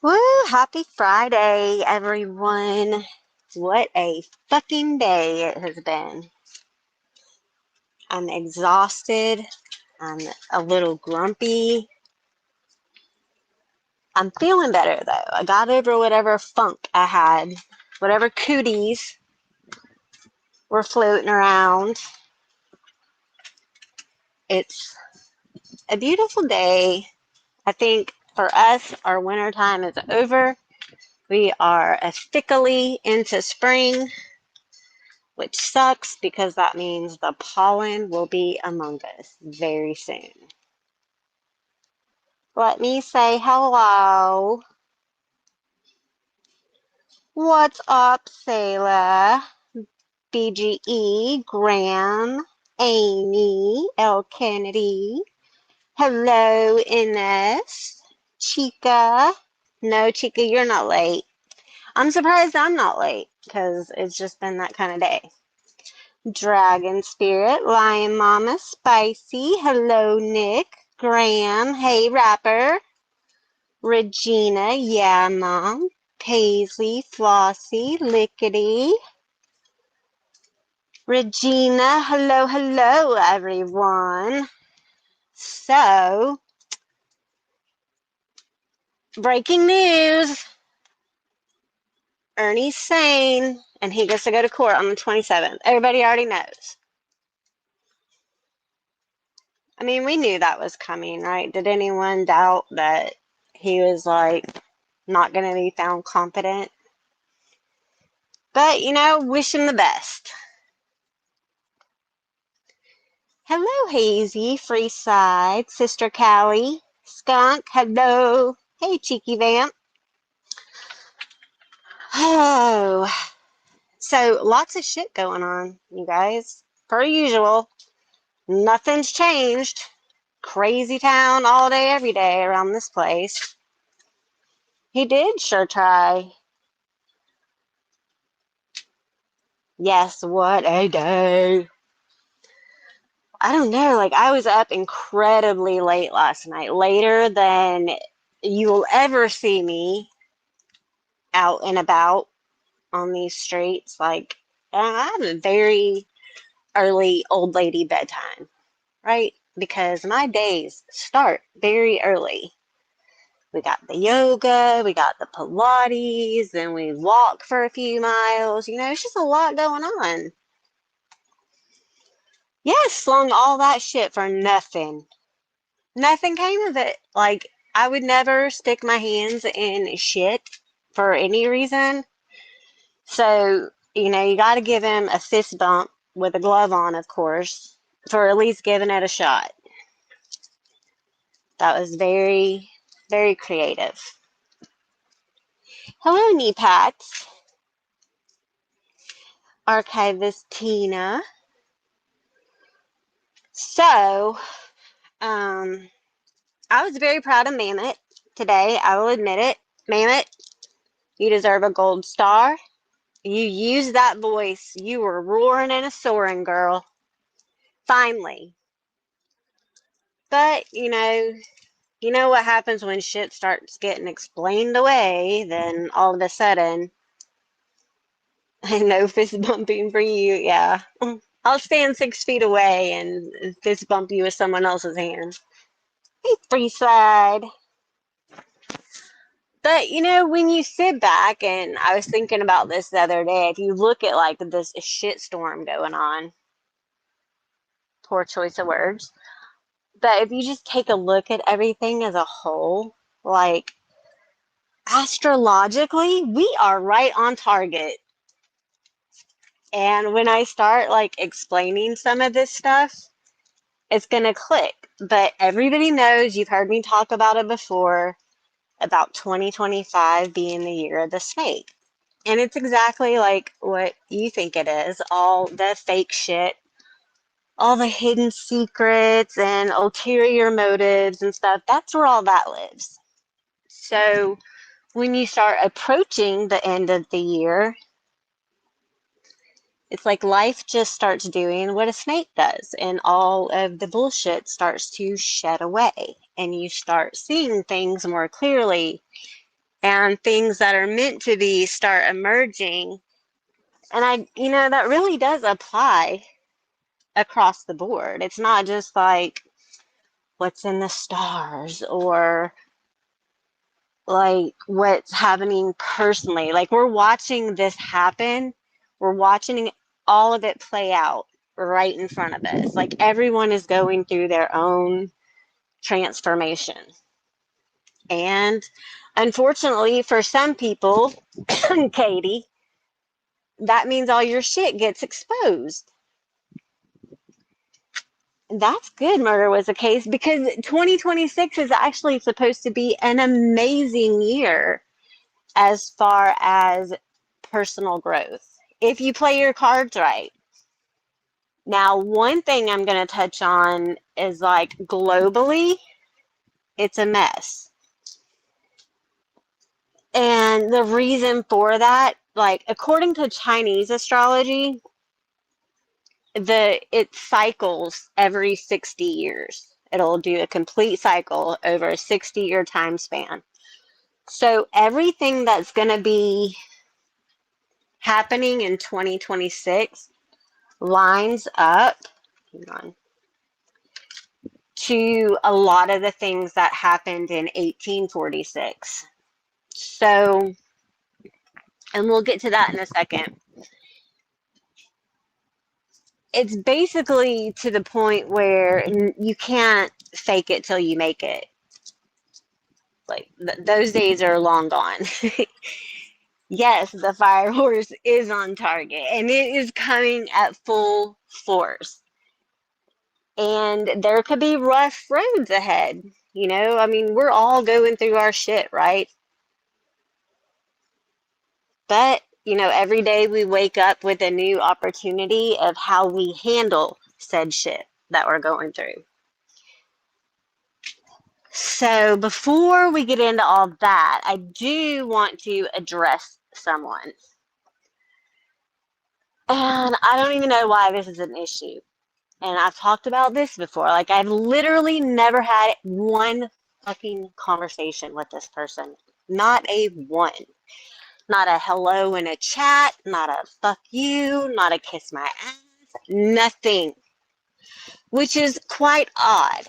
Woo! Happy Friday, everyone. What a fucking day it has been. I'm exhausted. I'm a little grumpy. I'm feeling better though. I got over whatever funk I had, whatever cooties were floating around. It's a beautiful day. I think for us, our winter time is over. We are officially into spring, which sucks because that means the pollen will be among us very soon. Let me say hello. What's up, Sayla? BGE, Graham, Amy, L. Kennedy. Hello, Ines. Chica. No, Chica, you're not late. I'm surprised I'm not late because it's just been that kind of day. Dragon Spirit, Lion Mama, Spicy, hello Nick, Graham, hey Rapper, Regina, yeah Mom, Paisley, Flossie, Lickety, Regina, hello everyone. So, breaking news, Ernie's sane and he gets to go to court on the 27th. Everybody already knows. I mean, we knew that was coming, right? Did anyone doubt that he was like not going to be found competent? But, wish him the best. Hello, Hazy, Freeside, Sister Callie, Skunk, hello. Hey, Cheeky Vamp. Oh, so lots of shit going on, you guys. Per usual, nothing's changed. Crazy town all day, every day around this place. He did sure try. Yes, what a day. I don't know, like I was up incredibly late last night, later than you will ever see me out and about on these streets. Like I have a very early old lady bedtime, right? Because my days start very early. We got the yoga, we got the Pilates, then we walk for a few miles. It's just a lot going on. Yeah, slung all that shit for nothing. Nothing came of it. Like, I would never stick my hands in shit for any reason. So, you got to give him a fist bump with a glove on, of course, for at least giving it a shot. That was very, very creative. Hello, knee pats. Archivist Tina. So, um, I was very proud of Mammoth today. I will admit it. Mammoth, you deserve a gold star. You used that voice. You were roaring and a soaring, girl. Finally. But, you know what happens when shit starts getting explained away, then all of a sudden, no fist bumping for you, yeah. I'll stand 6 feet away and fist bump you with someone else's hand. Hey, Freeside. But, when you sit back, and I was thinking about this the other day, if you look at, like, this shitstorm going on, poor choice of words, but if you just take a look at everything as a whole, like astrologically, we are right on target. And when I start like explaining some of this stuff, it's going to click. But everybody knows, you've heard me talk about it before, about 2025 being the year of the snake. And it's exactly like what you think it is, all the fake shit, all the hidden secrets and ulterior motives and stuff. That's where all that lives. So when you start approaching the end of the year, it's like life just starts doing what a snake does, and all of the bullshit starts to shed away, and you start seeing things more clearly. and things that are meant to be start emerging. And that really does apply across the board. It's not just like what's in the stars or like what's happening personally. Like we're watching this happen. We're watching all of it play out right in front of us. Like everyone is going through their own transformation. And unfortunately for some people, Katie, that means all your shit gets exposed. That's good, murder was the case, because 2026 is actually supposed to be an amazing year as far as personal growth, if you play your cards right. Now, one thing I'm going to touch on is like globally, it's a mess. And the reason for that, like according to Chinese astrology, it cycles every 60 years. It'll do a complete cycle over a 60-year time span. So everything that's going to be happening in 2026 lines up, hang on, to a lot of the things that happened in 1846. So, and we'll get to that in a second. It's basically to the point where you can't fake it till you make it. Like those days are long gone. Yes, the fire horse is on target and it is coming at full force. And there could be rough roads ahead. I mean, we're all going through our shit, right? But, every day we wake up with a new opportunity of how we handle said shit that we're going through. So before we get into all that, I do want to address someone. And I don't even know why this is an issue. And I've talked about this before. Like, I've literally never had one fucking conversation with this person. Not a one. Not a hello in a chat, not a fuck you, not a kiss my ass, nothing. Which is quite odd,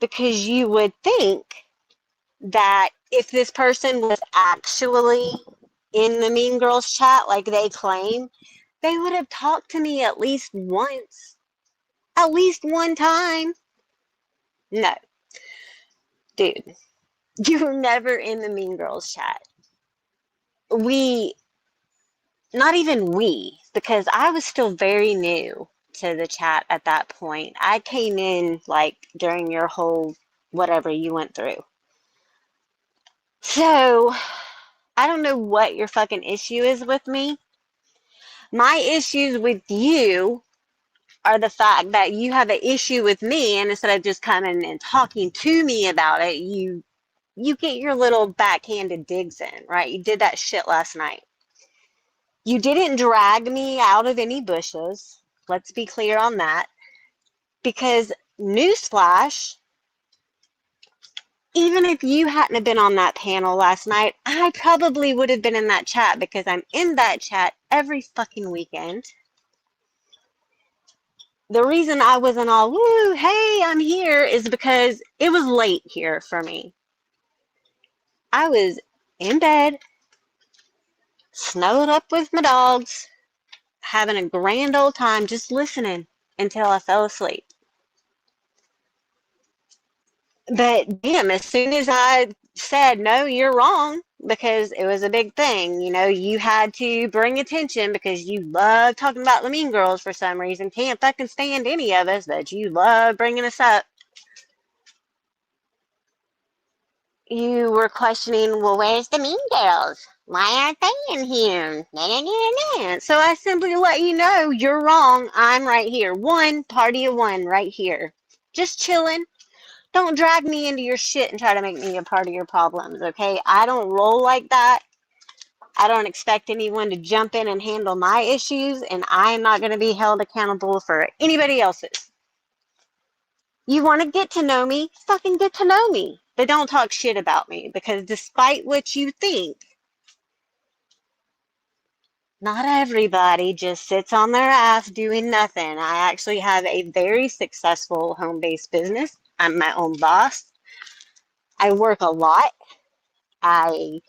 because you would think that if this person was actually in the Mean Girls chat like they claim, they would have talked to me at least once. At least one time. No. Dude, you were never in the Mean Girls chat. Not even we, because I was still very new to the chat at that point. I came in like during your whole whatever you went through. So, I don't know what your fucking issue is with me. My issues with you are the fact that you have an issue with me, and instead of just coming and talking to me about it, you get your little backhanded digs in, right? You did that shit last night. You didn't drag me out of any bushes. Let's be clear on that. Because, newsflash, even if you hadn't have been on that panel last night, I probably would have been in that chat, because I'm in that chat every fucking weekend. The reason I wasn't all, woo, hey, I'm here, is because it was late here for me. I was in bed, snuggled up with my dogs, having a grand old time, just listening until I fell asleep. But damn, as soon as I said, no, you're wrong, because it was a big thing, you had to bring attention because you love talking about the Mean Girls for some reason. Can't fucking stand any of us, but you love bringing us up. You were questioning, well, where's the Mean Girls? Why aren't they in here? So I simply let you know, you're wrong. I'm right here. Party of one right here. Just chilling. Don't drag me into your shit and try to make me a part of your problems, okay? I don't roll like that. I don't expect anyone to jump in and handle my issues, and I'm not going to be held accountable for anybody else's. You want to get to know me? Fucking get to know me. But don't talk shit about me, because despite what you think, not everybody just sits on their ass doing nothing. I actually have a very successful home-based business. I'm my own boss. I work a lot. I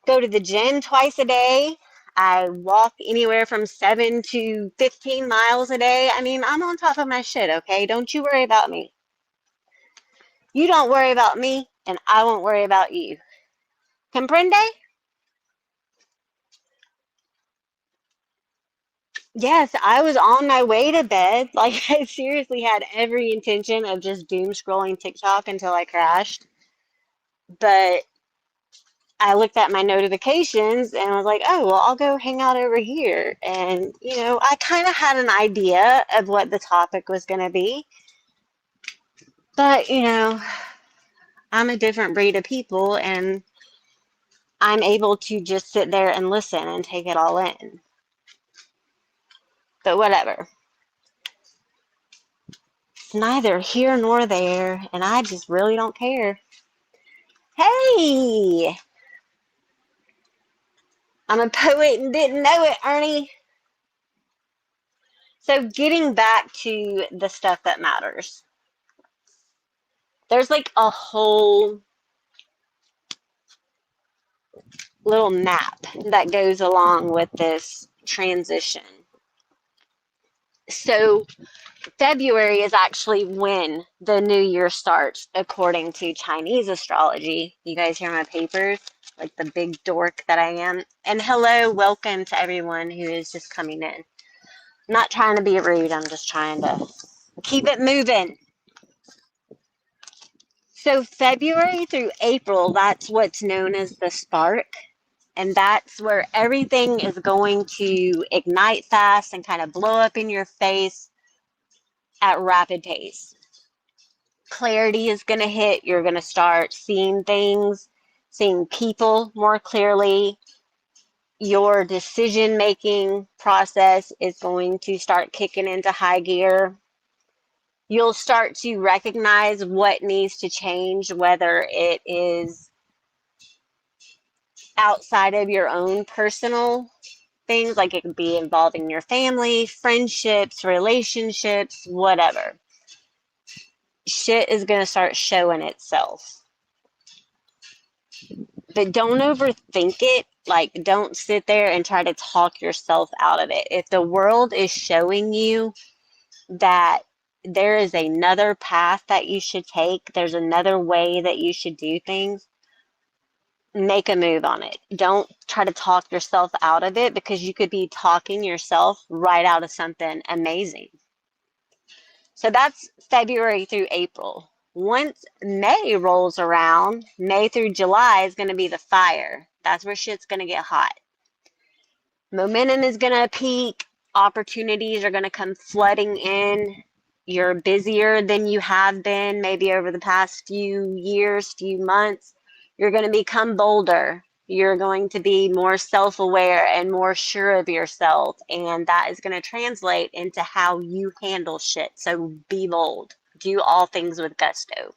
go to the gym twice a day. I walk anywhere from 7 to 15 miles a day. I mean, I'm on top of my shit, okay? Don't you worry about me. You don't worry about me, and I won't worry about you. Comprende? Yes, I was on my way to bed. Like, I seriously had every intention of just doom scrolling TikTok until I crashed. But I looked at my notifications and was like, oh, well, I'll go hang out over here. And, I kind of had an idea of what the topic was going to be. But, I'm a different breed of people, and I'm able to just sit there and listen and take it all in. But whatever. It's neither here nor there, and I just really don't care. Hey! I'm a poet and didn't know it, Ernie. So getting back to the stuff that matters. There's like a whole little map that goes along with this transition. So February is actually when the new year starts, according to Chinese astrology. You guys hear my papers? Like the big dork that I am. And hello, welcome to everyone who is just coming in. I'm not trying to be rude, I'm just trying to keep it moving. So February through April, that's what's known as the spark. And that's where everything is going to ignite fast and kind of blow up in your face at rapid pace. Clarity is going to hit. You're going to start seeing things, seeing people more clearly. Your decision-making process is going to start kicking into high gear. You'll start to recognize what needs to change, whether it is outside of your own personal things, like it could be involving your family, friendships, relationships, whatever. Shit is going to start showing itself. But don't overthink it. Like, don't sit there and try to talk yourself out of it. If the world is showing you that there is another path that you should take, there's another way that you should do things, make a move on it. Don't try to talk yourself out of it, because you could be talking yourself right out of something amazing. So that's February through April. Once May rolls around, May through July is going to be the fire. That's where shit's going to get hot. Momentum is going to peak. Opportunities are going to come flooding in. You're busier than you have been maybe over the past few years, few months. You're going to become bolder. You're going to be more self-aware and more sure of yourself. And that is going to translate into how you handle shit. So be bold. Do all things with gusto.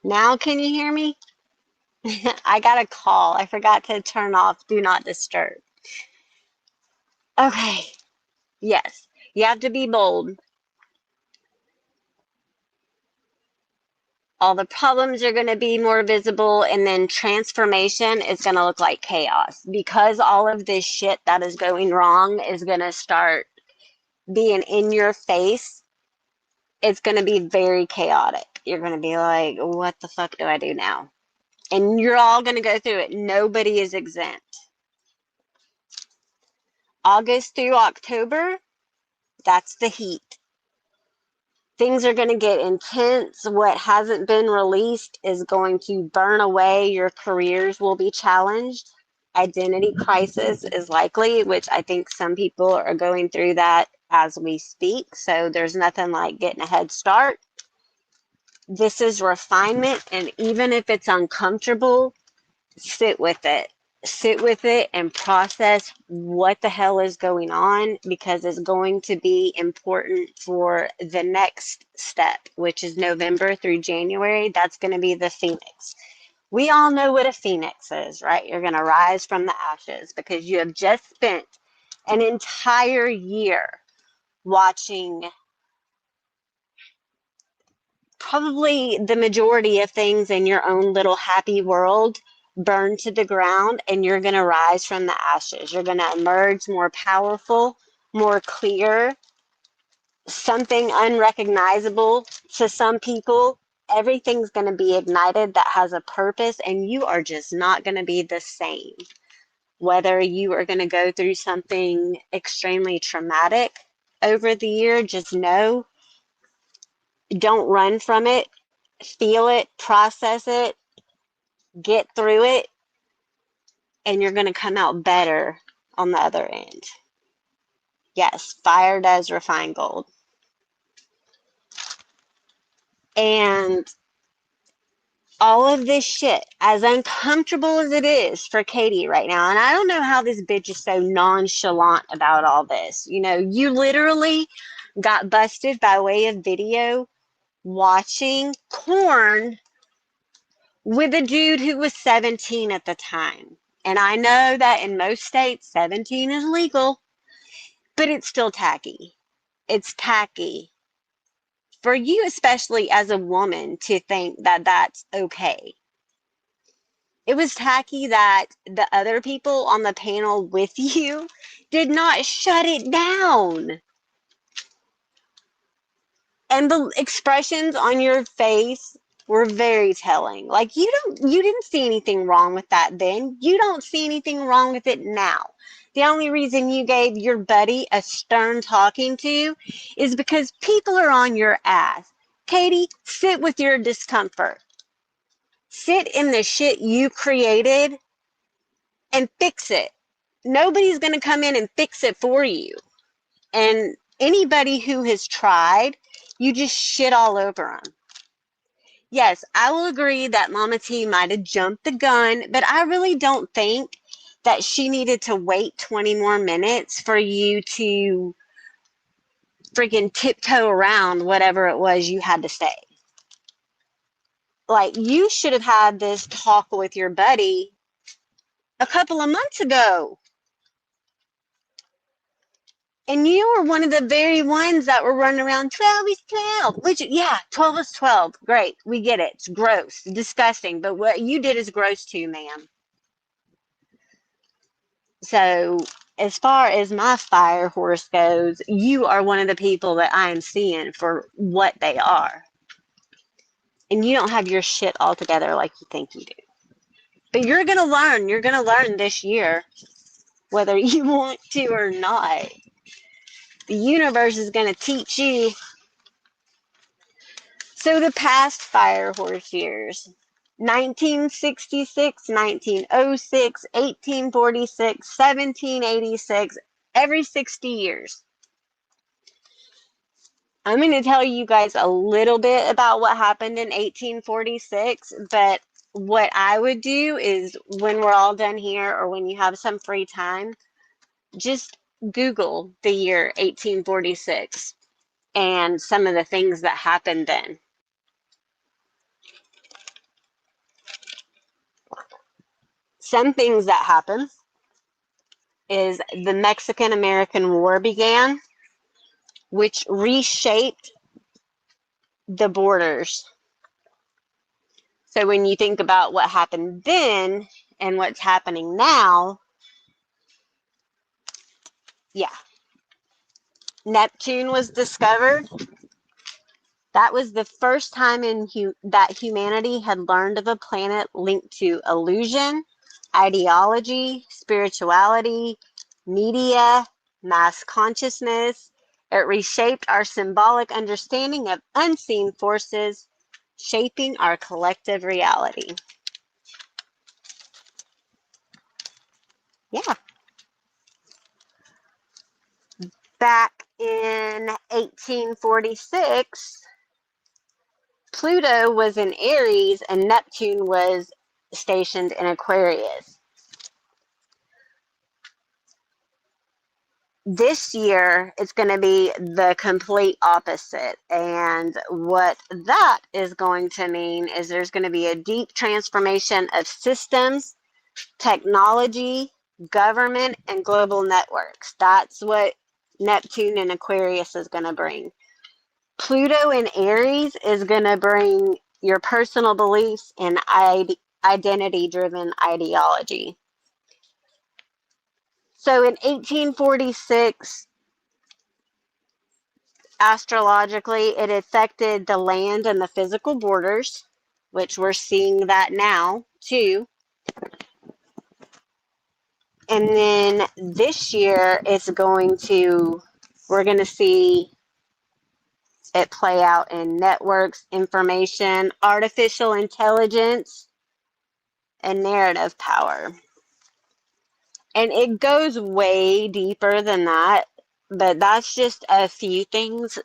Now, can you hear me? I got a call. I forgot to turn off Do Not Disturb. Okay. Yes. You have to be bold. All the problems are going to be more visible, and then transformation is going to look like chaos because all of this shit that is going wrong is going to start being in your face. It's going to be very chaotic. You're going to be like, what the fuck do I do now? And you're all going to go through it. Nobody is exempt. August through October, that's the heat. Things are going to get intense. What hasn't been released is going to burn away. Your careers will be challenged. Identity crisis is likely, which I think some people are going through that as we speak. So there's nothing like getting a head start. This is refinement. And even if it's uncomfortable, sit with it. Sit with it and process what the hell is going on, because it's going to be important for the next step, which is November through January. That's going to be the phoenix. We all know what a phoenix is, right? You're going to rise from the ashes because you have just spent an entire year watching probably the majority of things in your own little happy world burn to the ground, and you're going to rise from the ashes. You're going to emerge more powerful, more clear, something unrecognizable to some people. Everything's going to be ignited that has a purpose, and you are just not going to be the same. Whether you are going to go through something extremely traumatic over the year, just know, don't run from it. Feel it, process it, get through it, and you're going to come out better on the other end. Yes, fire does refine gold. And all of this shit, as uncomfortable as it is for Katie right now, and I don't know how this bitch is so nonchalant about all this. You know, you literally got busted by way of video watching porn with a dude who was 17 at the time. And I know that in most states, 17 is legal, but it's still tacky. It's tacky for you, especially as a woman, to think that that's okay. It was tacky that the other people on the panel with you did not shut it down. And the expressions on your face were very telling. Like, you didn't see anything wrong with that then. You don't see anything wrong with it now. The only reason you gave your buddy a stern talking to is because people are on your ass. Katie, sit with your discomfort. Sit in the shit you created and fix it. Nobody's going to come in and fix it for you. And anybody who has tried, you just shit all over them. Yes, I will agree that Mama T might have jumped the gun, but I really don't think that she needed to wait 20 more minutes for you to freaking tiptoe around whatever it was you had to say. Like, you should have had this talk with your buddy a couple of months ago. And you were one of the very ones that were running around, 12 is 12. Which, yeah, 12 is 12. Great. We get it. It's gross. Disgusting. But what you did is gross too, ma'am. So, as far as my fire horse goes, you are one of the people that I am seeing for what they are. And you don't have your shit all together like you think you do. But you're going to learn. You're going to learn this year, whether you want to or not. The universe is going to teach you. So the past fire horse years, 1966, 1906, 1846, 1786, every 60 years. I'm going to tell you guys a little bit about what happened in 1846, but what I would do is when we're all done here or when you have some free time, just Google the year 1846 and some of the things that happened then. Some things that happen is the Mexican-American War began, which reshaped the borders. So when you think about what happened then and what's happening now, yeah, Neptune was discovered. That was the first time that humanity had learned of a planet linked to illusion, ideology, spirituality, media, mass consciousness. It reshaped our symbolic understanding of unseen forces, shaping our collective reality. Yeah. Back in 1846, Pluto was in Aries and Neptune was stationed in Aquarius. This year, it's going to be the complete opposite. And what that is going to mean is there's going to be a deep transformation of systems, technology, government, and global networks. That's what Neptune and Aquarius is going to bring. Pluto in Aries is going to bring your personal beliefs and identity-driven ideology. So in 1846, astrologically, it affected the land and the physical borders, which we're seeing that now too. And then this year, we're going to see it play out in networks, information, artificial intelligence, and narrative power. And it goes way deeper than that, but that's just a few things,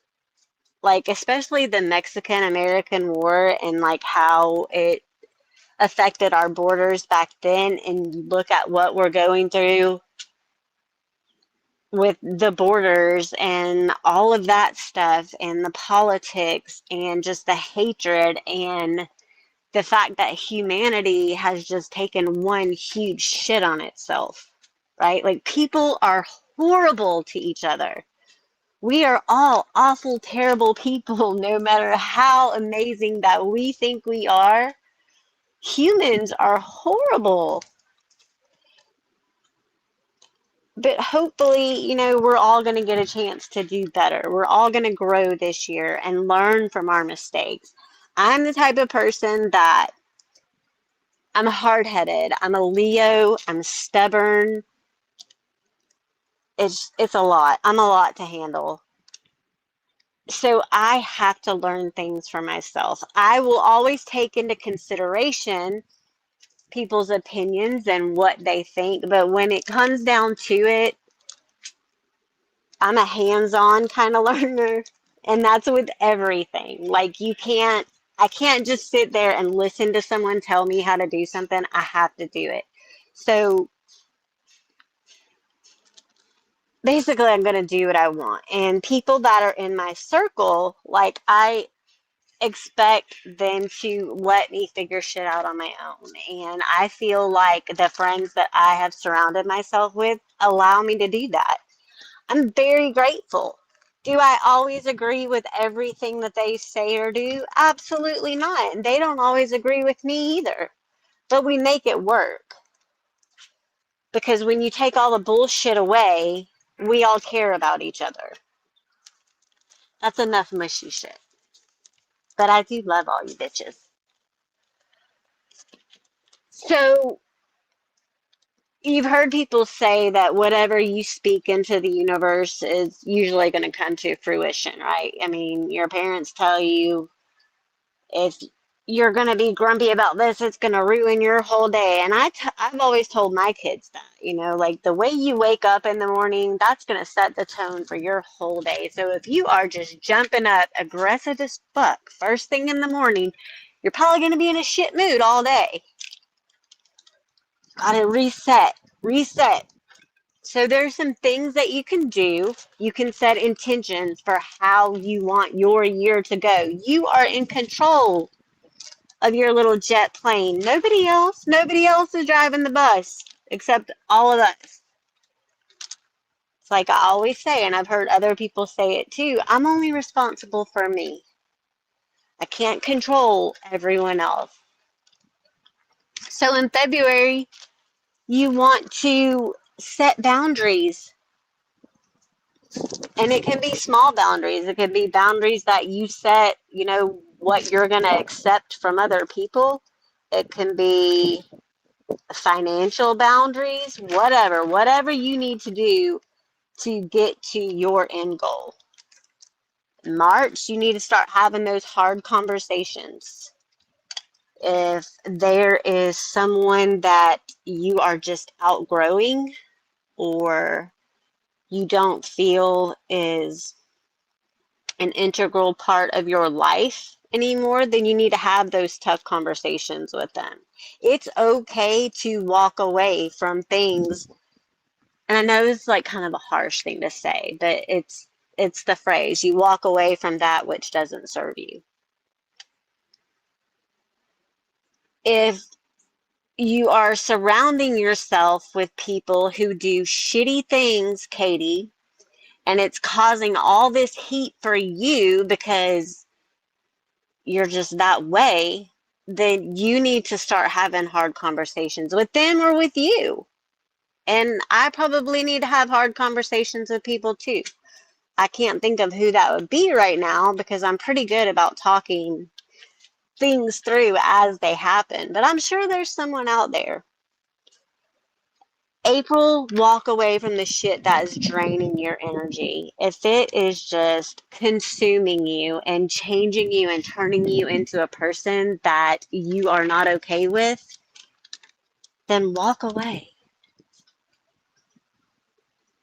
like especially the Mexican-American War and like how it affected our borders back then, and you look at what we're going through with the borders and all of that stuff and the politics and just the hatred and the fact that humanity has just taken one huge shit on itself, right? Like people are horrible to each other. We are all awful, terrible people, no matter how amazing that we think we are. Humans are horrible. But hopefully, we're all going to get a chance to do better. We're all going to grow this year and learn from our mistakes. I'm the type of person that I'm hard-headed. I'm a Leo. I'm stubborn. It's a lot. I'm a lot to handle. So I have to learn things for myself. I will always take into consideration people's opinions and what they think, but when it comes down to it, I'm a hands-on kind of learner, and that's with everything. Like I can't just sit there and listen to someone tell me how to do something. I have to do it. So basically, I'm going to do what I want. And people that are in my circle, like I expect them to let me figure shit out on my own. And I feel like the friends that I have surrounded myself with allow me to do that. I'm very grateful. Do I always agree with everything that they say or do? Absolutely not. And they don't always agree with me either. But we make it work. Because when you take all the bullshit away, we all care about each other. That's enough mushy shit. But I do love all you bitches. So, you've heard people say that whatever you speak into the universe is usually going to come to fruition, right? I mean, your parents tell you if you're going to be grumpy about this, it's going to ruin your whole day. And I've always told my kids that, like the way you wake up in the morning, that's going to set the tone for your whole day. So if you are just jumping up aggressive as fuck first thing in the morning, you're probably going to be in a shit mood all day. Gotta reset. So there's some things that you can do. You can set intentions for how you want your year to go. You are in control of your little jet plane. Nobody else is driving the bus except all of us. It's like I always say, and I've heard other people say it too, I'm only responsible for me. I can't control everyone else. So in February, you want to set boundaries. And it can be small boundaries. It can be boundaries that you set, what you're going to accept from other people. It can be financial boundaries, whatever you need to do to get to your end goal. In March, you need to start having those hard conversations. If there is someone that you are just outgrowing or you don't feel is an integral part of your life anymore, then you need to have those tough conversations with them. It's okay to walk away from things. And I know it's like kind of a harsh thing to say, but it's the phrase, you walk away from that which doesn't serve you. If you are surrounding yourself with people who do shitty things, Katie, and it's causing all this heat for you because you're just that way, then you need to start having hard conversations with them or with you. And I probably need to have hard conversations with people too. I can't think of who that would be right now because I'm pretty good about talking things through as they happen, but I'm sure there's someone out there. April, walk away from the shit that is draining your energy. If it is just consuming you and changing you and turning you into a person that you are not okay with, then walk away.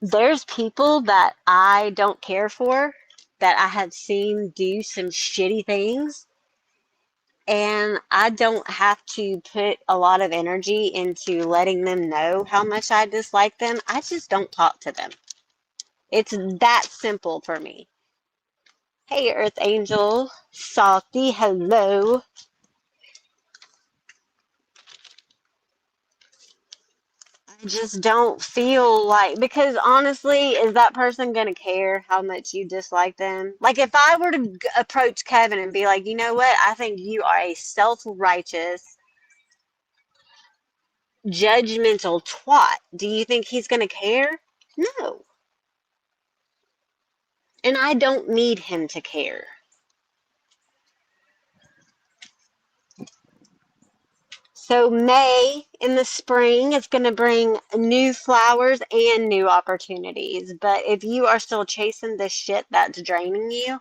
There's people that I don't care for that I have seen do some shitty things, and I don't have to put a lot of energy into letting them know how much I dislike them. I just don't talk to them. It's that simple for me. Hey, Earth Angel, Salty, hello. I just don't feel like, because honestly, is that person going to care how much you dislike them? Like, if I were to approach Kevin and be like, you know what, I think you are a self-righteous, judgmental twat, do you think he's going to care? No. And I don't need him to care. So May in the spring is going to bring new flowers and new opportunities. But if you are still chasing the shit that's draining you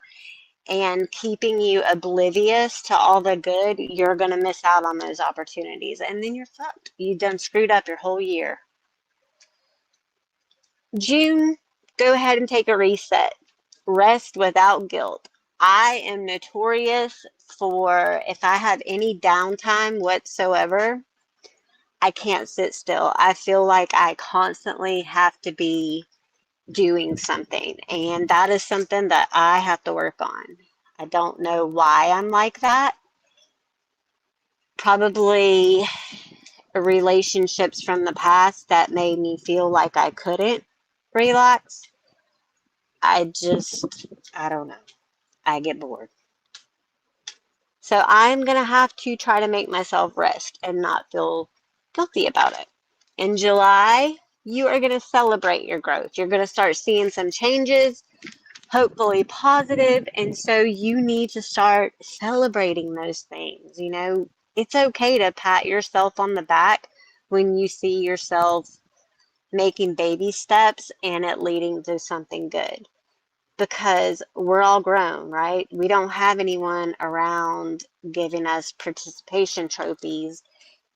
and keeping you oblivious to all the good, you're going to miss out on those opportunities. And then you're fucked. You done screwed up your whole year. June, go ahead and take a reset. Rest without guilt. I am notorious for, if I have any downtime whatsoever, I can't sit still. I feel like I constantly have to be doing something, and that is something that I have to work on. I don't know why I'm like that. Probably relationships from the past that made me feel like I couldn't relax. I don't know. I get bored. So I'm going to have to try to make myself rest and not feel guilty about it. In July, you are going to celebrate your growth. You're going to start seeing some changes, hopefully positive, and so you need to start celebrating those things. It's okay to pat yourself on the back when you see yourself making baby steps and it leading to something good. Because we're all grown, right? We don't have anyone around giving us participation trophies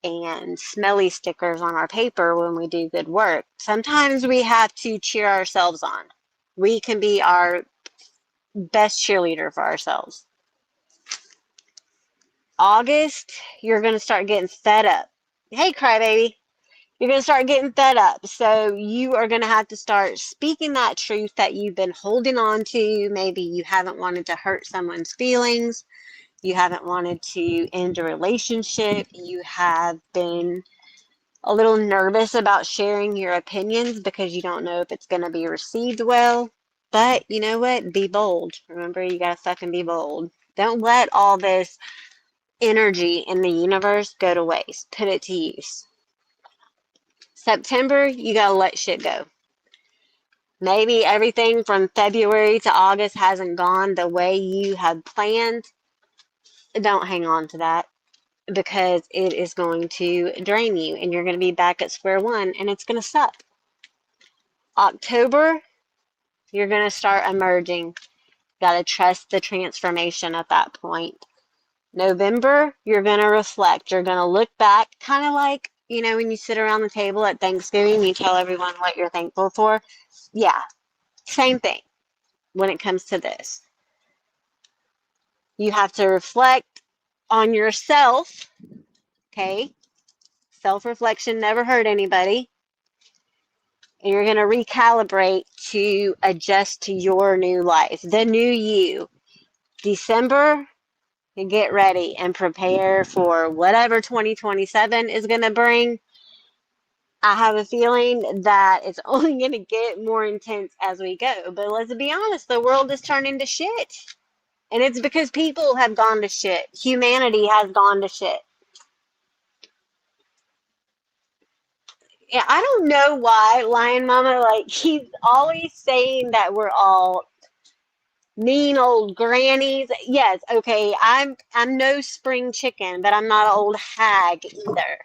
and smelly stickers on our paper when we do good work. Sometimes we have to cheer ourselves on. We can be our best cheerleader for ourselves. August, you're going to start getting fed up. Hey, crybaby. You're going to start getting fed up. So you are going to have to start speaking that truth that you've been holding on to. Maybe you haven't wanted to hurt someone's feelings. You haven't wanted to end a relationship. You have been a little nervous about sharing your opinions because you don't know if it's going to be received well. But you know what? Be bold. Remember, you got to fucking be bold. Don't let all this energy in the universe go to waste. Put it to use. September, you got to let shit go. Maybe everything from February to August hasn't gone the way you had planned. Don't hang on to that because it is going to drain you and you're going to be back at square one and it's going to suck. October, you're going to start emerging. Got to trust the transformation at that point. November, you're going to reflect. You're going to look back, kind of like, when you sit around the table at Thanksgiving, you tell everyone what you're thankful for. Yeah, same thing when it comes to this. You have to reflect on yourself, okay? Self-reflection never hurt anybody. And you're going to recalibrate to adjust to your new life, the new you. December, you get ready and prepare for whatever 2027 is going to bring. I have a feeling that it's only going to get more intense as we go. But let's be honest, the world is turning to shit. And it's because people have gone to shit. Humanity has gone to shit. Yeah, I don't know why Lion Mama, he's always saying that we're all mean old grannies. Yes, okay, I'm no spring chicken, but I'm not an old hag either.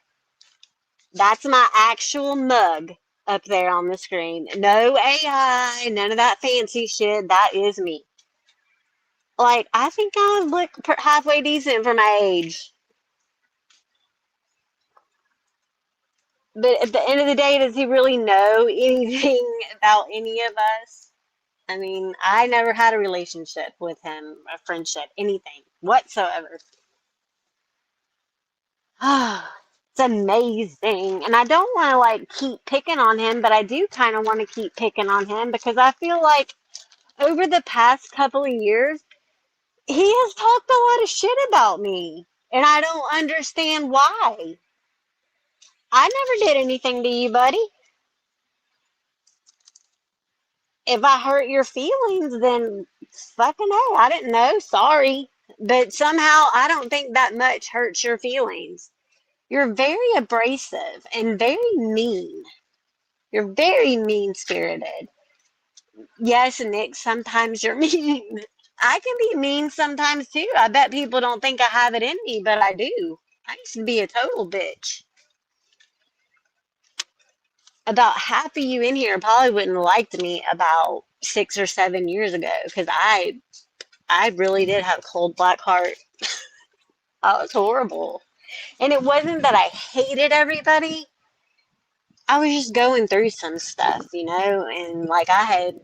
That's my actual mug up there on the screen. No AI, none of that fancy shit. That is me. I think I look halfway decent for my age. But at the end of the day, does he really know anything about any of us? I mean, I never had a relationship with him, a friendship, anything whatsoever. It's amazing. And I don't want to keep picking on him, but I do kind of want to keep picking on him because I feel like over the past couple of years, he has talked a lot of shit about me. And I don't understand why. I never did anything to you, buddy. If I hurt your feelings, then fucking hey, I didn't know. Sorry. But somehow I don't think that much hurts your feelings. You're very abrasive and very mean. You're very mean spirited. Yes, Nick, sometimes you're mean. I can be mean sometimes too. I bet people don't think I have it in me, but I do. I used to be a total bitch. About half of you in here probably wouldn't have liked me about 6 or 7 years ago because I really did have a cold black heart. I was horrible. And it wasn't that I hated everybody. I was just going through some stuff, and I had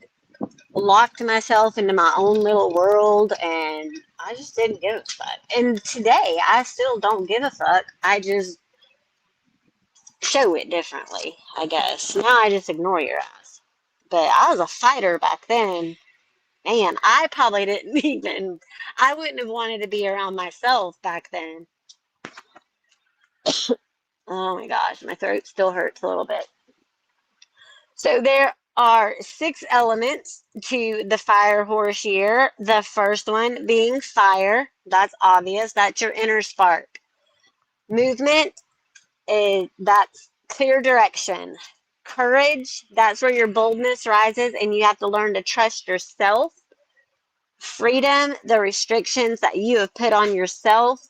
locked myself into my own little world and I just didn't give a fuck. And today I still don't give a fuck. I just show it differently, I guess. Now I just ignore your ass. But I was a fighter back then. Man, I probably didn't even, I wouldn't have wanted to be around myself back then. Oh my gosh, my throat still hurts a little bit. So there are 6 elements to the fire horse year. The first one being fire. That's obvious. That's your inner spark. Movement, that's clear direction. Courage, that's where your boldness rises and you have to learn to trust yourself. Freedom, the restrictions that you have put on yourself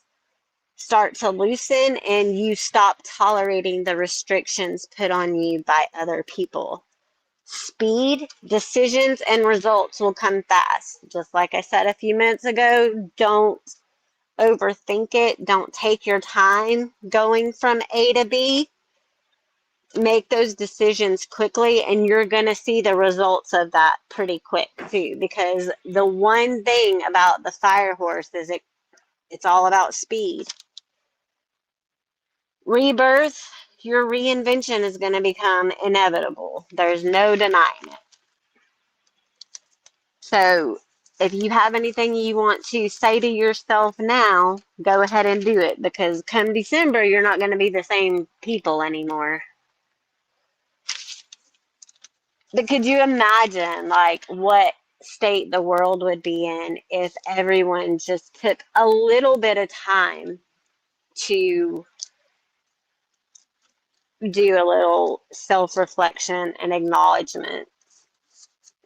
start to loosen and you stop tolerating the restrictions put on you by other people. Speed, decisions, and results will come fast. Just like I said a few minutes ago, don't overthink it. Don't take your time going from A to B. Make those decisions quickly and you're going to see the results of that pretty quick too, because the one thing about the fire horse is it's all about speed. Rebirth, your reinvention is going to become inevitable. There's no denying it. So If you have anything you want to say to yourself now, go ahead and do it, because come December, you're not going to be the same people anymore. But could you imagine, like, what state the world would be in if everyone just took a little bit of time to do a little self-reflection and acknowledgement?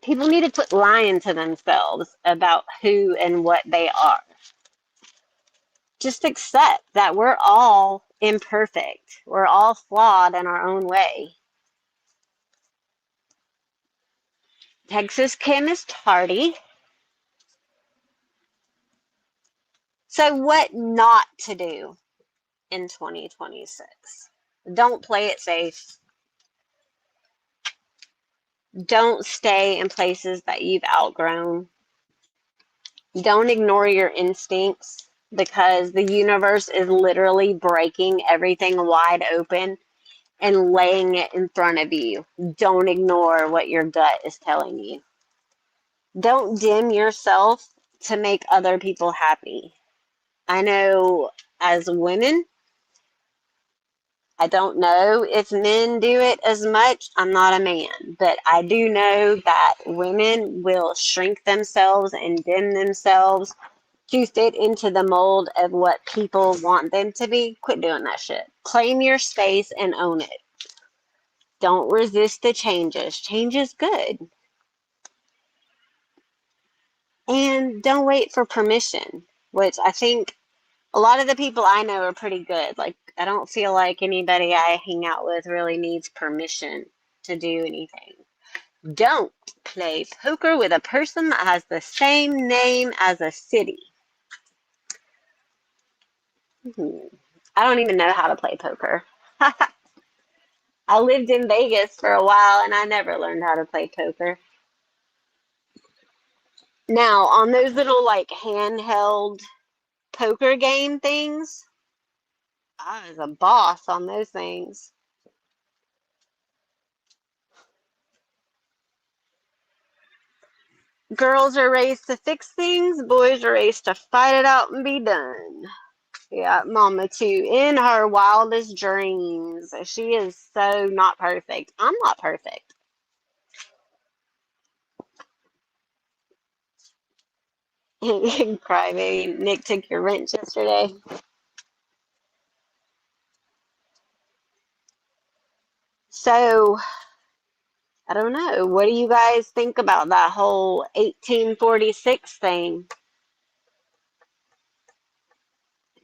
People need to quit lying to themselves about who and what they are. Just accept that we're all imperfect. We're all flawed in our own way. Texas Kim is tardy. So what not to do in 2026? Don't play it safe. Don't stay in places that you've outgrown. Don't ignore your instincts, because the universe is literally breaking everything wide open and laying it in front of you. Don't ignore what your gut is telling you. Don't dim yourself to make other people happy. I know as women, I don't know if men do it as much. I'm not a man, but I do know that women will shrink themselves and dim themselves to fit into the mold of what people want them to be. Quit doing that shit. Claim your space and own it. Don't resist the changes. Change is good. And don't wait for permission, which I think a lot of the people I know are pretty good. Like, I don't feel like anybody I hang out with really needs permission to do anything. Don't play poker with a person that has the same name as a city. I don't even know how to play poker. I lived in Vegas for a while and I never learned how to play poker. Now, on those little like handheld poker game things, I was a boss on those things. Girls are raised to fix things, boys are raised to fight it out and be done. Yeah, Mama too. In her wildest dreams, she is so not perfect. I'm not perfect. Cry baby. Nick took your wrench yesterday. So, I don't know. What do you guys think about that whole 1846 thing?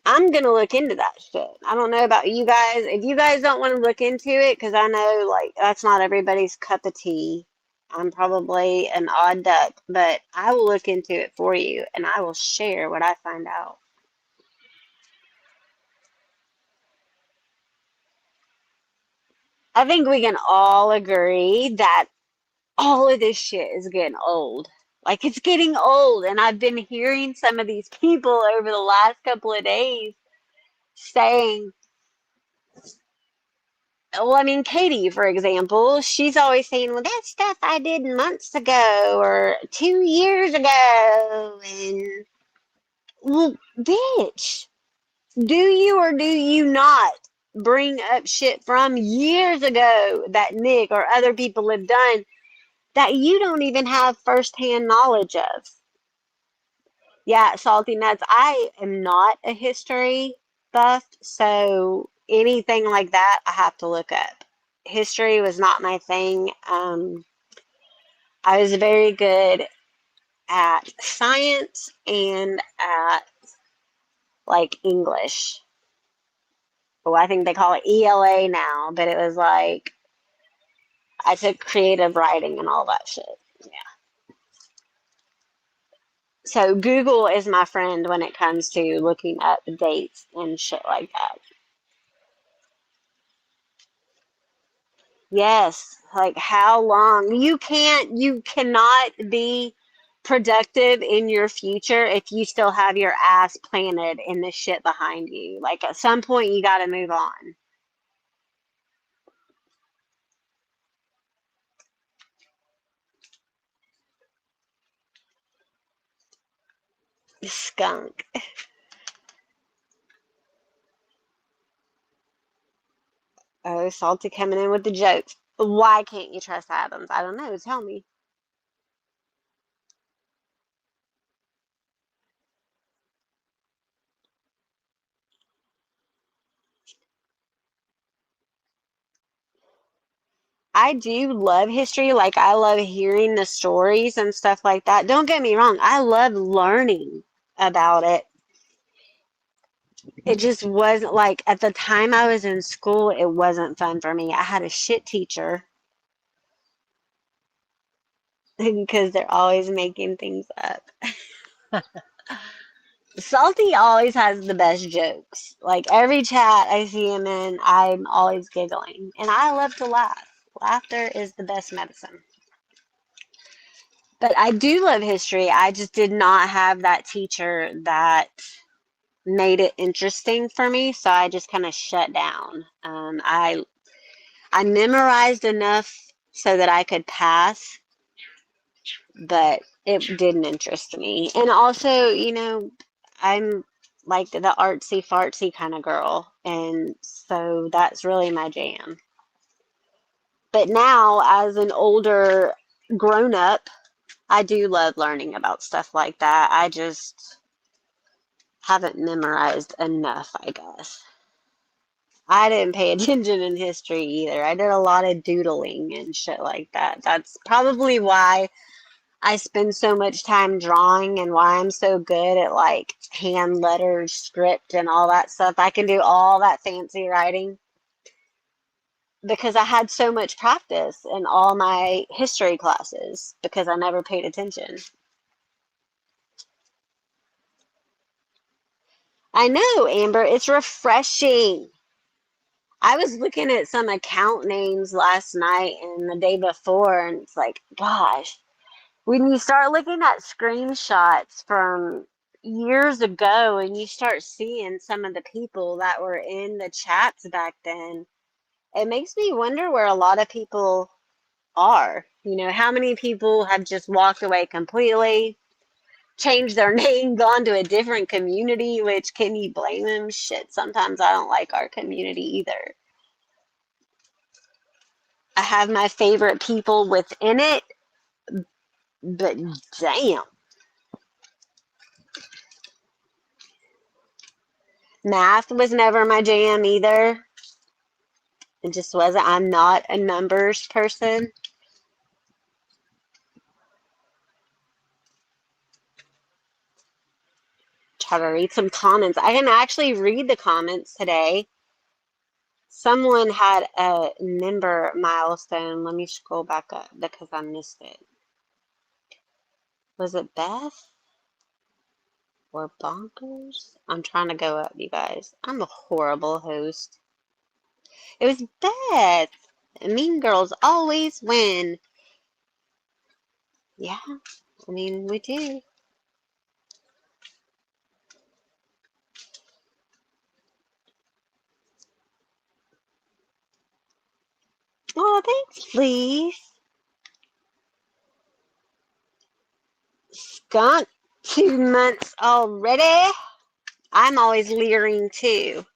I'm gonna look into that shit. I don't know about you guys. If you guys don't want to look into it, because I know like that's not everybody's cup of tea. I'm probably an odd duck, but I will look into it for you and I will share what I find out. I think we can all agree that all of this shit is getting old. Like, it's getting old, and I've been hearing some of these people over the last couple of days saying, well, I mean, Katie, for example, she's always saying, well, that stuff I did months ago or 2 years ago. And, well, bitch, do you or do you not bring up shit from years ago that Nick or other people have done that you don't even have firsthand knowledge of? Yeah, salty nuts. I am not a history buff, so anything like that I have to look up. History was not my thing. I was very good at science and at like English. Well, I think they call it ELA now, but it was like I took creative writing and all that shit. Yeah. So Google is my friend when it comes to looking up dates and shit like that. Yes, like how long? You cannot be productive in your future if you still have your ass planted in the shit behind you. Like at some point, you got to move on. Skunk. Oh, Salty coming in with the jokes. Why can't you trust Adams? I don't know. Tell me. I do love history. Like, I love hearing the stories and stuff like that. Don't get me wrong. I love learning about it. It just wasn't like at the time I was in school, it wasn't fun for me. I had a shit teacher because they're always making things up. Salty always has the best jokes. Like every chat I see him in, I'm always giggling. And I love to laugh. Laughter is the best medicine. But I do love history. I just did not have that teacher that made it interesting for me, so I just kind of shut down. I memorized enough so that I could pass, but it didn't interest me. And also, I'm like the artsy fartsy kind of girl, and so that's really my jam. But now, as an older grown up, I do love learning about stuff like that. I just haven't memorized enough, I guess. I didn't pay attention in history either. I did a lot of doodling and shit like that. That's probably why I spend so much time drawing and why I'm so good at like hand letters, script, and all that stuff. I can do all that fancy writing because I had so much practice in all my history classes because I never paid attention. I know, Amber, it's refreshing. I was looking at some account names last night and the day before, and it's like, gosh, when you start looking at screenshots from years ago and you start seeing some of the people that were in the chats back then, it makes me wonder where a lot of people are. How many people have just walked away completely, changed their name, gone to a different community, which can you blame them? Shit, sometimes I don't like our community either. I have my favorite people within it, but damn. Math was never my jam either. It just wasn't. I'm not a numbers person. Try to read some comments. I can actually read the comments today. Someone had a member milestone. Let me scroll back up because I missed it. Was it Beth or Bonkers? I'm trying to go up, you guys. I'm a horrible host. It was Beth. Mean girls always win. Yeah, I mean, we do. Oh, thanks, please. Skunk, 2 months already. I'm always leering too.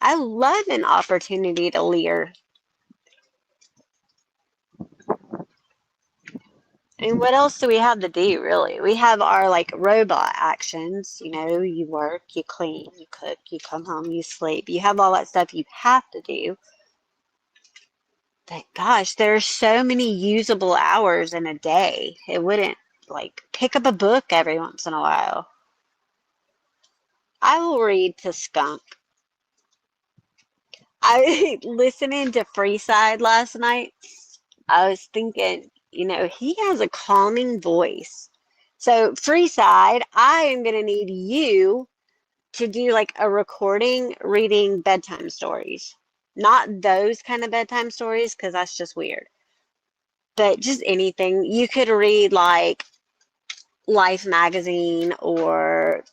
I love an opportunity to leer. And what else do we have to do, really? We have our like robot actions. You work, you clean, you cook, you come home, you sleep. You have all that stuff you have to do. But gosh, there's so many usable hours in a day. It wouldn't like pick up a book every once in a while. I will read to Skunk. I listening to Freeside last night. I was thinking, he has a calming voice. So, Freeside, I am going to need you to do like a recording reading bedtime stories. Not those kind of bedtime stories, because that's just weird. But just anything. You could read like Life magazine or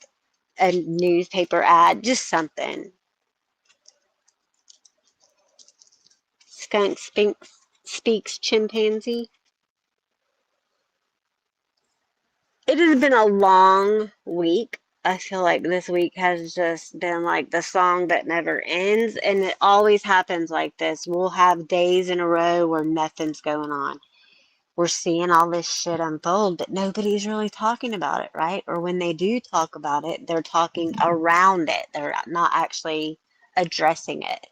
a newspaper ad, just something. Skunk speaks chimpanzee. It has been a long week. I feel like this week has just been like the song that never ends, and it always happens like this. We'll have days in a row where nothing's going on. We're seeing all this shit unfold, but nobody's really talking about it, right? Or when they do talk about it, they're talking around it. They're not actually addressing it.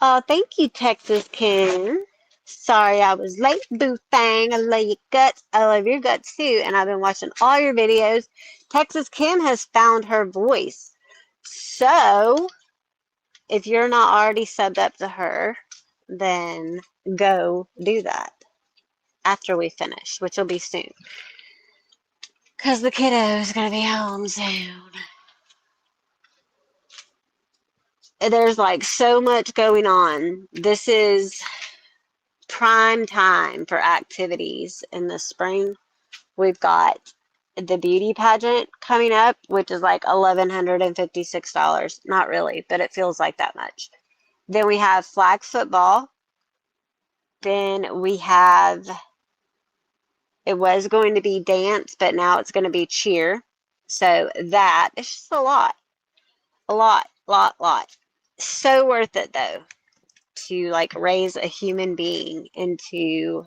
Oh, thank you, Texas Kim. Sorry I was late, boo thang. I love your guts. I love your guts too. And I've been watching all your videos. Texas Kim has found her voice. So, if you're not already subbed up to her, then go do that after we finish, which will be soon. Because the kiddo's going to be home soon. There's like so much going on. This is prime time for activities in the spring. We've got the beauty pageant coming up, which is like $1,156. Not really, but it feels like that much. Then we have flag football. Then we have, it was going to be dance, but now it's going to be cheer. So that, it's just a lot. A lot. So worth it though, to like raise a human being into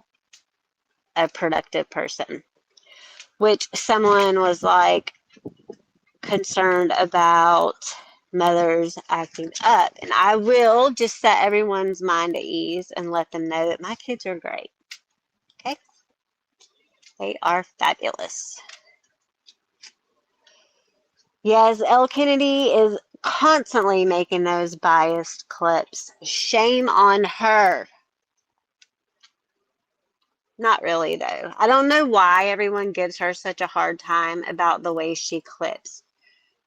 a productive person. Which someone was like concerned about mothers acting up. And I will just set everyone's mind at ease and let them know that my kids are great. Okay? They are fabulous. Yes, Elle Kennedy is constantly making those biased clips. Shame on her. Not really, though. I don't know why everyone gives her such a hard time about the way she clips.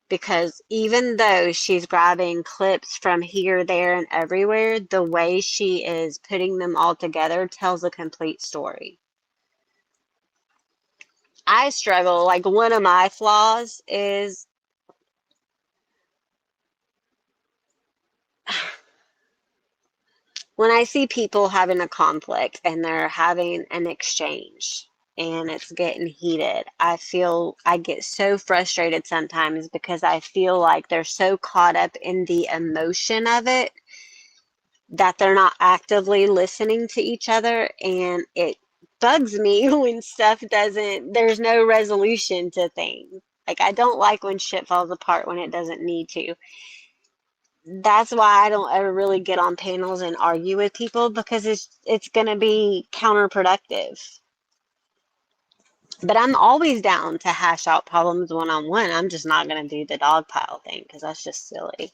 Because even though she's grabbing clips from here, there, and everywhere, the way she is putting them all together tells a complete story. I struggle. Like, one of my flaws is when I see people having a conflict and they're having an exchange and it's getting heated, I get so frustrated sometimes because I feel like they're so caught up in the emotion of it that they're not actively listening to each other, and it bugs me when stuff doesn't, there's no resolution to things. Like, I don't like when shit falls apart when it doesn't need to. That's why I don't ever really get on panels and argue with people, because it's going to be counterproductive. But I'm always down to hash out problems one-on-one. I'm just not going to do the dog pile thing because that's just silly.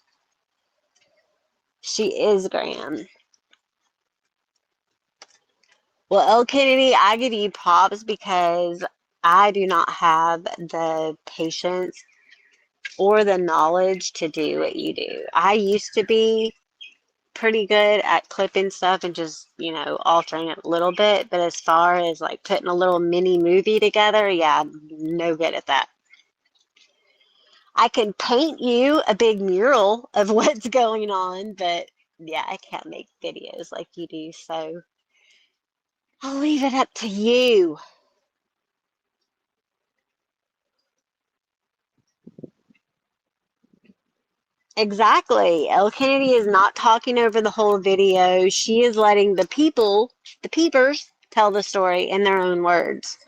She is grand. Well, Elle Kennedy, I give you props because I do not have the patience or the knowledge to do what you do. I used to be pretty good at clipping stuff and just, altering it a little bit. But as far as like putting a little mini movie together, yeah, I'm no good at that. I can paint you a big mural of what's going on, but yeah, I can't make videos like you do. So I'll leave it up to you. Exactly. Elle Kennedy is not talking over the whole video. She is letting the peepers, tell the story in their own words.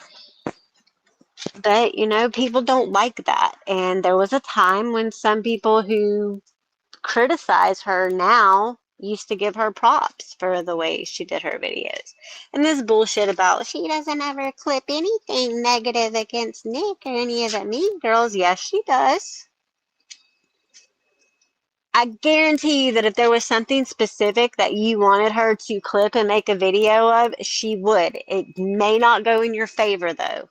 But, people don't like that. And there was a time when some people who criticize her now used to give her props for the way she did her videos. And this bullshit about she doesn't ever clip anything negative against Nick or any of the Mean Girls. Yes, she does. I guarantee you that if there was something specific that you wanted her to clip and make a video of, she would. It may not go in your favor, though.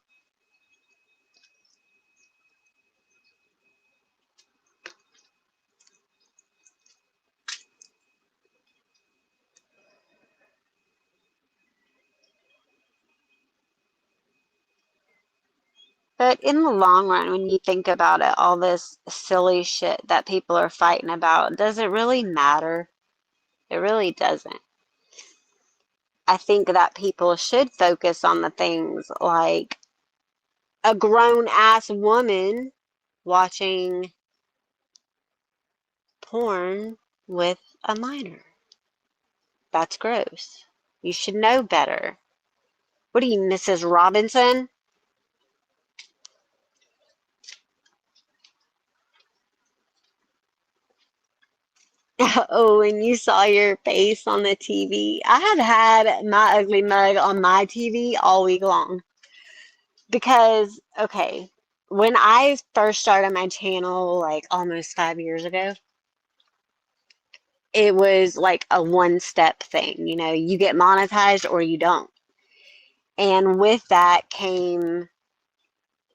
But in the long run, when you think about it, all this silly shit that people are fighting about, does it really matter? It really doesn't. I think that people should focus on the things like a grown ass woman watching porn with a minor. That's gross. You should know better. What are you, Mrs. Robinson? Oh, and you saw your face on the TV. I have had my ugly mug on my TV all week long because, okay, when I first started my channel, like almost 5 years ago, it was like a one step thing. You know, you get monetized or you don't. And with that came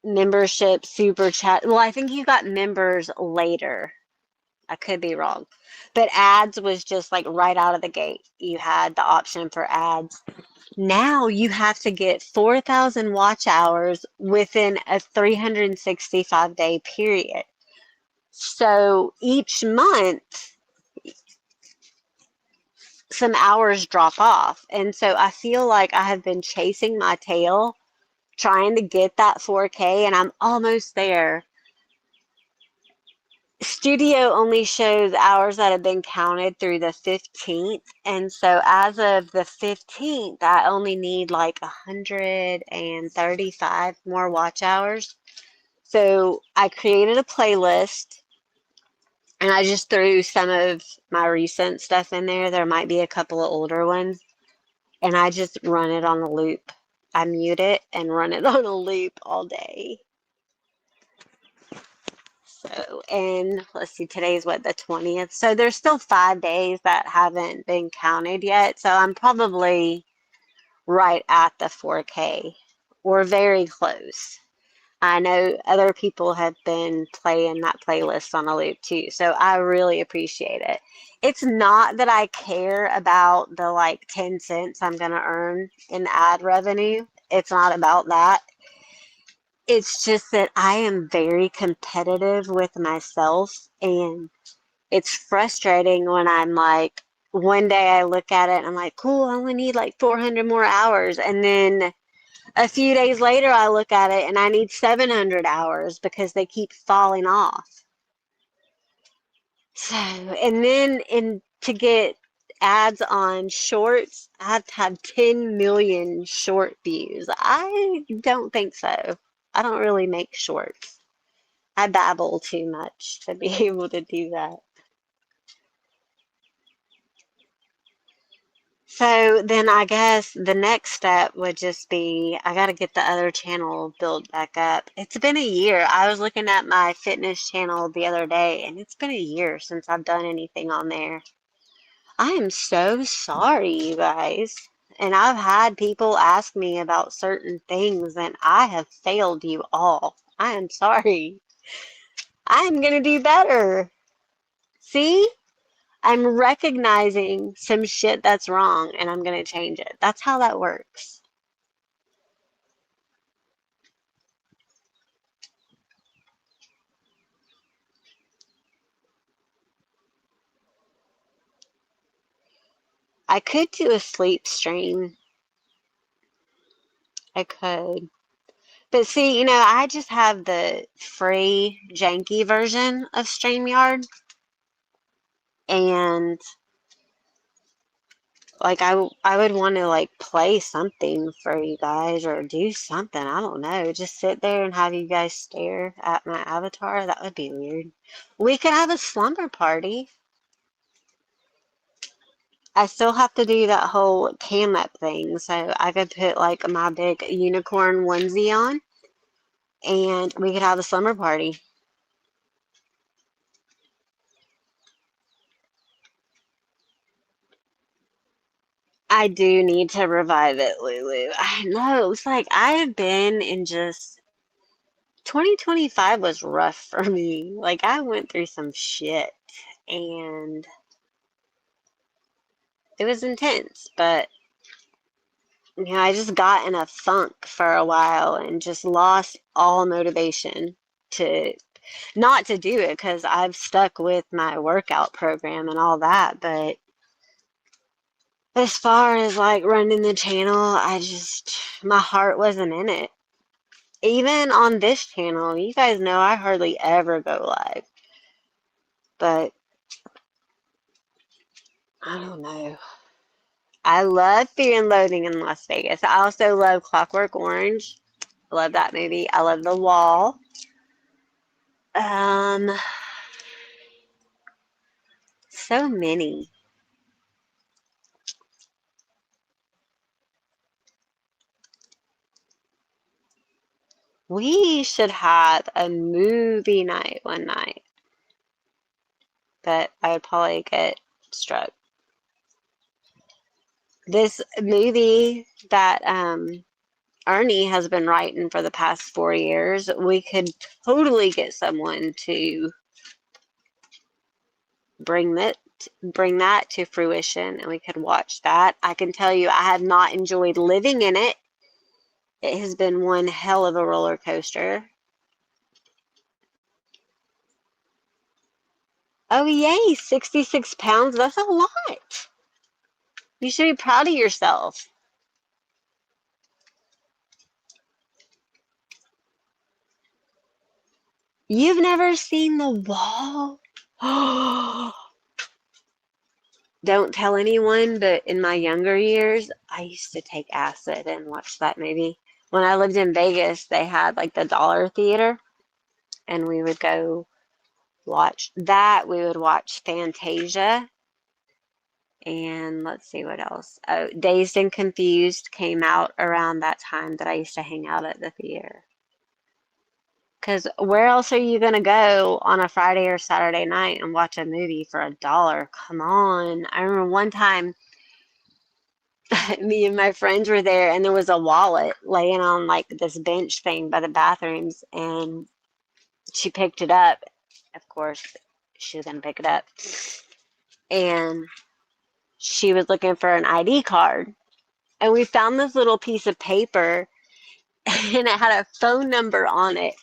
membership, super chat. Well, I think you got members later. I could be wrong. But ads was just like right out of the gate. You had the option for ads. Now you have to get 4,000 watch hours within a 365-day period. So each month, some hours drop off. And so I feel like I have been chasing my tail trying to get that 4K, and I'm almost there. Studio only shows hours that have been counted through the 15th. And so as of the 15th, I only need like 135 more watch hours. So I created a playlist and I just threw some of my recent stuff in there. There might be a couple of older ones. And I just run it on a loop. I mute it and run it on a loop all day. So, and let's see, today's what, the 20th? So there's still 5 days that haven't been counted yet. So I'm probably right at the 4K or very close. I know other people have been playing that playlist on a loop too. So I really appreciate it. It's not that I care about the like 10 cents I'm going to earn in ad revenue. It's not about that. It's just that I am very competitive with myself, and it's frustrating when I'm like, one day I look at it and I'm like, cool, I only need like 400 more hours. And then a few days later, I look at it and I need 700 hours because they keep falling off. So, and then to get ads on shorts, I have to have 10 million short views. I don't think so. I don't really make shorts. I babble too much to be able to do that. So then I guess the next step would just be I got to get the other channel built back up. It's been a year. I was looking at my fitness channel the other day, and it's been a year since I've done anything on there. I am so sorry, you guys. And I've had people ask me about certain things, and I have failed you all. I am sorry. I'm going to do better. See? I'm recognizing some shit that's wrong and I'm going to change it. That's how that works. I could do a sleep stream. I could. But see, you know, I just have the free janky version of StreamYard. And like I would want to like play something for you guys or do something. I don't know. Just sit there and have you guys stare at my avatar. That would be weird. We could have a slumber party. I still have to do that whole cam up thing, so I could put like my big unicorn onesie on and we could have a slumber party. I do need to revive it, Lulu. I know. It's like I've been in just 2025 was rough for me. Like I went through some shit and it was intense, but you know, I just got in a funk for a while and just lost all motivation to not to do it because I've stuck with my workout program and all that, but As far as like running the channel, my heart wasn't in it. Even on this channel, you guys know I hardly ever go live. But I don't know. I love Fear and Loathing in Las Vegas. I also love Clockwork Orange. I love that movie. I love The Wall. Um, so many. We should have a movie night one night, but I would probably get struck. This movie that Ernie has been writing for the past 4 years, we could totally get someone to bring that bring that to fruition and we could watch that. I can tell you I have not enjoyed living in it. It has been one hell of a roller coaster. Oh yay, 66 pounds, that's a lot. You should be proud of yourself. You've never seen The Wall? Don't tell anyone, but in my younger years, I used to take acid and watch that movie. When I lived in Vegas, they had like the Dollar Theater, and we would go watch that. We would watch Fantasia, and let's see what else. Oh, Dazed and Confused came out around that time that I used to hang out at the theater. Because where else are you going to go on a Friday or Saturday night and watch a movie for $1? Come on. I remember one time me and my friends were there and there was a wallet laying on like this bench thing by the bathrooms and she picked it up. Of course, she was going to pick it up. And she was looking for an ID card. And we found this little piece of paper and it had a phone number on it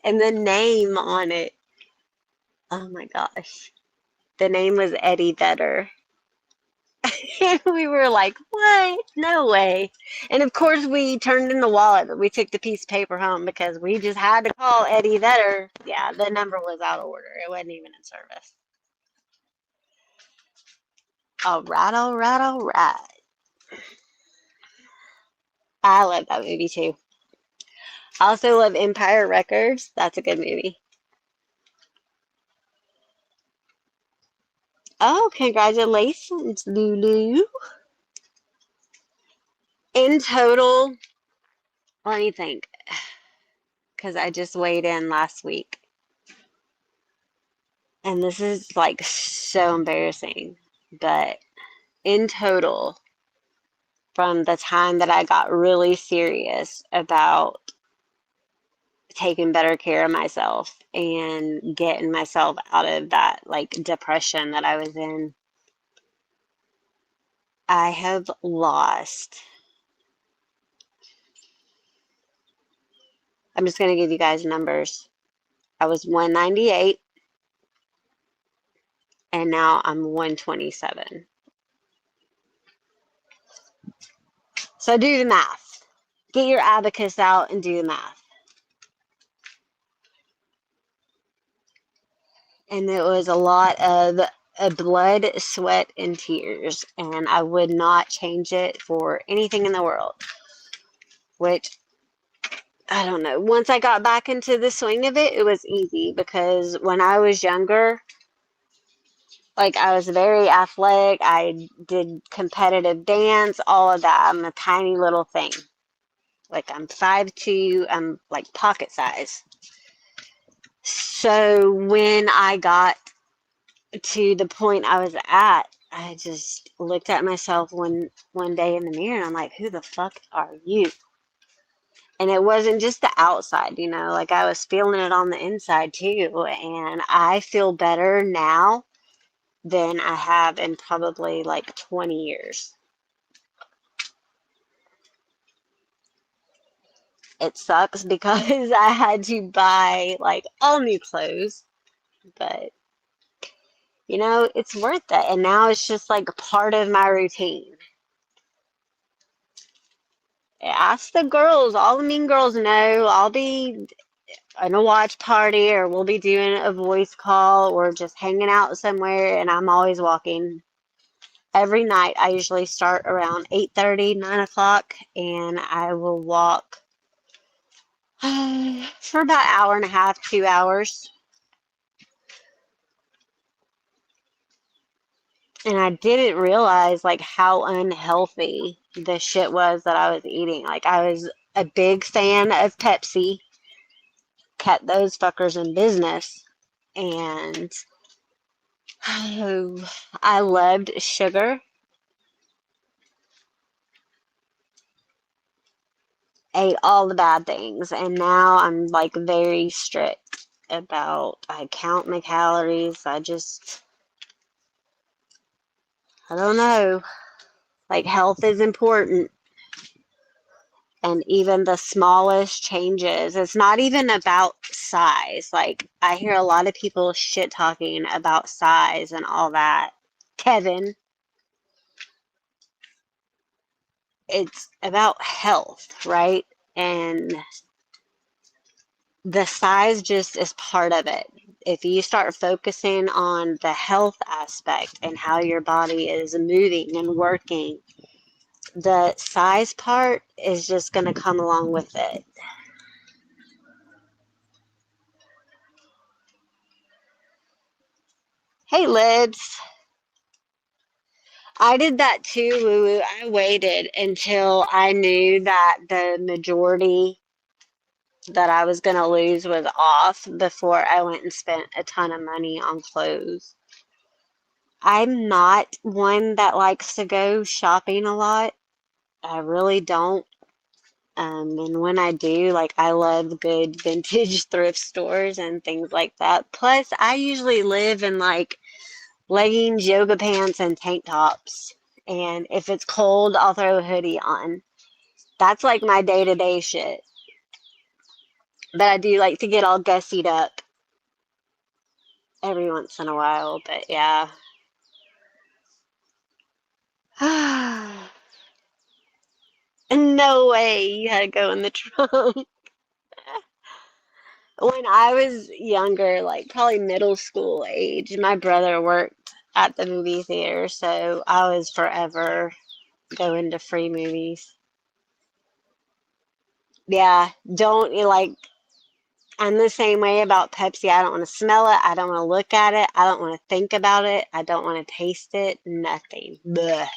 and the name on it. Oh my gosh. The name was Eddie Vedder. And we were like, what? No way. And of course, we turned in the wallet, but we took the piece of paper home because we just had to call Eddie Vedder. Yeah, the number was out of order. It wasn't even in service. All right, all right, all right. I love that movie too. I also love Empire Records. That's a good movie. Oh, congratulations, Lulu. In total, let me think, because I just weighed in last week. And this is like so embarrassing, but in total, from the time that I got really serious about taking better care of myself and getting myself out of that like depression that I was in, I have lost. I'm just going to give you guys numbers. I was 198 and now I'm 127. So do the math. Get your abacus out and do the math. And it was a lot of blood, sweat, and tears. And I would not change it for anything in the world. Which, I don't know. Once I got back into the swing of it, it was easy because when I was younger, like I was very athletic. I did competitive dance, all of that. I'm a tiny little thing. Like I'm 5'2", I'm like pocket size. So when I got to the point I was at, I just looked at myself one day in the mirror and I'm like, who the fuck are you? And it wasn't just the outside, like I was feeling it on the inside too. And I feel better now than I have in probably like 20 years. It sucks because I had to buy like all new clothes, but it's worth it. And now it's just like part of my routine. Ask the girls. All the mean girls know I'll be in a watch party, or we'll be doing a voice call, or just hanging out somewhere, and I'm always walking. Every night I usually start around 8:30, 9 o'clock, and I will walk for about an hour and a half, 2 hours. And I didn't realize like how unhealthy the shit was that I was eating. Like I was a big fan of Pepsi, kept those fuckers in business, and oh, I loved sugar, ate all the bad things, and now I'm like very strict about I count my calories. I don't know. Like health is important. And even the smallest changes. It's not even about size. Like, I hear a lot of people shit talking about size and all that. Kevin, it's about health, right? And the size just is part of it. If you start focusing on the health aspect and how your body is moving and working, the size part is just going to come along with it. Hey, Libs. I did that too, Woo Woo. I waited until I knew that the majority that I was going to lose was off before I went and spent a ton of money on clothes. I'm not one that likes to go shopping a lot. I really don't. And when I do, like, I love good vintage thrift stores and things like that. Plus, I usually live in like leggings, yoga pants, and tank tops. And if it's cold, I'll throw a hoodie on. That's like my day-to-day shit. But I do like to get all gussied up every once in a while. But yeah. No way you had to go in the trunk. When I was younger, like probably middle school age, my brother worked at the movie theater, so I was forever going to free movies. Yeah, don't you like I'm the same way about Pepsi. I don't want to smell it. I don't want to look at it. I don't want to think about it. I don't want to taste it. Nothing. Blech.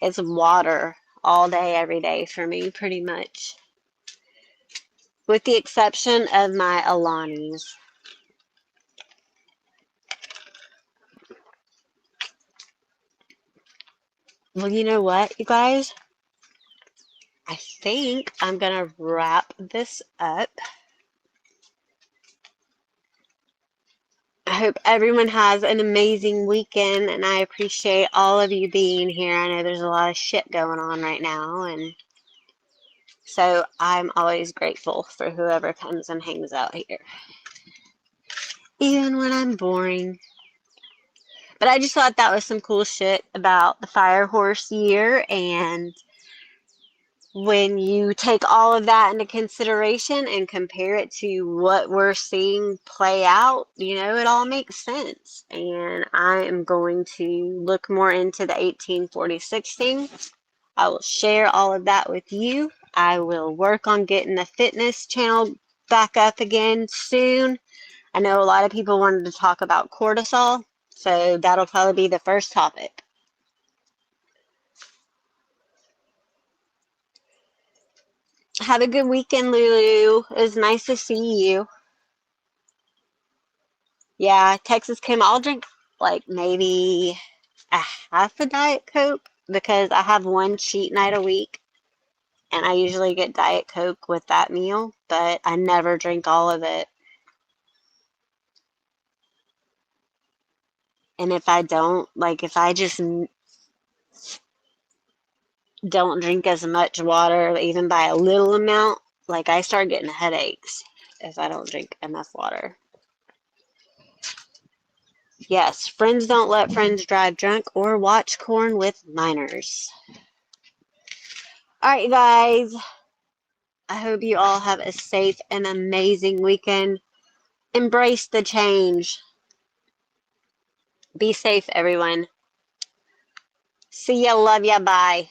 It's water all day, every day for me, pretty much. With the exception of my Alani's. Well, you know what, you guys? I think I'm going to wrap this up. I hope everyone has an amazing weekend, and I appreciate all of you being here. I know there's a lot of shit going on right now, and so I'm always grateful for whoever comes and hangs out here, even when I'm boring. But I just thought that was some cool shit about the Fire Horse year, and when you take all of that into consideration and compare it to what we're seeing play out, it all makes sense. And I am going to look more into the 1846 thing. I will share all of that with you. I will work on getting the fitness channel back up again soon. I know a lot of people wanted to talk about cortisol, so that'll probably be the first topic. Have a good weekend, Lulu. It was nice to see you. Yeah, Texas came. I'll drink like maybe a half a Diet Coke because I have one cheat night a week and I usually get Diet Coke with that meal, but I never drink all of it. And if I don't, like if I just don't drink as much water, even by a little amount, like I start getting headaches if I don't drink enough water. Yes, friends don't let friends drive drunk or watch corn with minors. All right, guys. I hope you all have a safe and amazing weekend. Embrace the change. Be safe, everyone. See ya. Love ya. Bye.